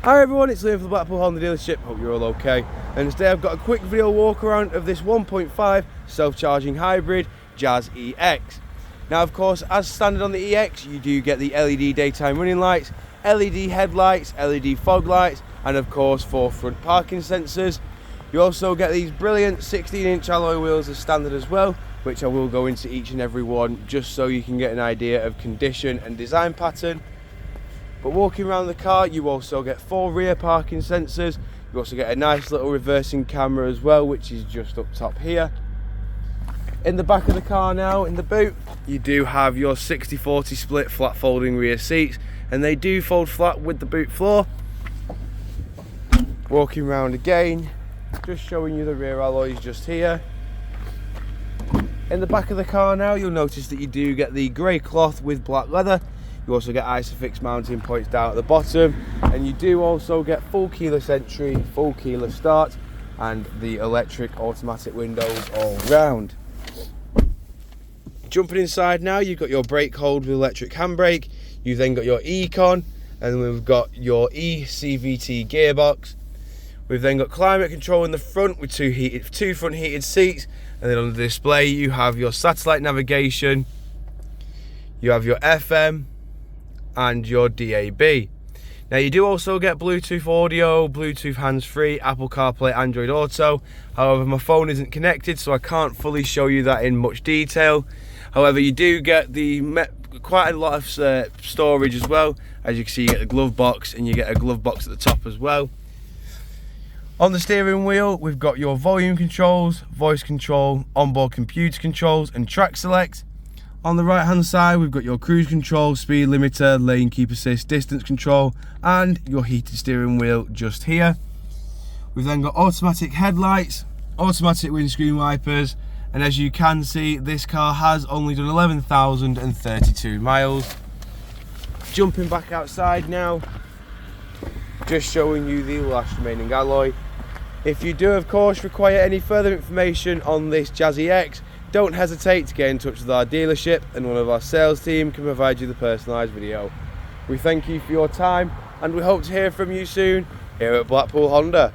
Hi everyone, it's Liam from the Blackpool Honda dealership. Hope you're all okay. And today I've got a quick video walk around of this 1.5 self-charging hybrid Jazz EX. Now of course, as standard on the EX, you do get the LED daytime running lights, LED headlights, LED fog lights, and of course 4 front parking sensors. You also get these brilliant 16-inch alloy wheels as standard as well, which I will go into each and every one just so you can get an idea of condition and design pattern. But walking around the car, you also get 4 rear parking sensors. You also get a nice little reversing camera as well, which is just up top here. In the back of the car now, in the boot, you do have your 60/40 split flat folding rear seats, and they do fold flat with the boot floor. Walking around again, just showing you the rear alloys just here. In the back of the car now, you'll notice that you do get the grey cloth with black leather. You also get ISOFIX mounting points down at the bottom, and you do also get full keyless entry, full keyless start, and the electric automatic windows all round. Jumping inside now, you've got your brake hold with electric handbrake. You've then got your ECON, and we've got your eCVT gearbox. We've then got climate control in the front with two front heated seats, and then on the display you have your satellite navigation, you have your FM, and your DAB. Now you do also get Bluetooth audio, Bluetooth hands-free, Apple CarPlay, Android Auto. However, my phone isn't connected, so I can't fully show you that in much detail. However, you do get quite a lot of storage as well. As you can see, you get a glove box, and you get a glove box at the top as well. On the steering wheel, we've got your volume controls, voice control, onboard computer controls, and track select. On the right hand side, we've got your cruise control, speed limiter, lane keep assist, distance control, and your heated steering wheel just here. We've then got automatic headlights, automatic windscreen wipers, and as you can see, this car has only done 11,032 miles. Jumping back outside now, just showing you the last remaining alloy. If you do of course require any further information on this Jazz EX, don't hesitate to get in touch with our dealership, and one of our sales team can provide you the personalised video. We thank you for your time, and we hope to hear from you soon here at Blackpool Honda.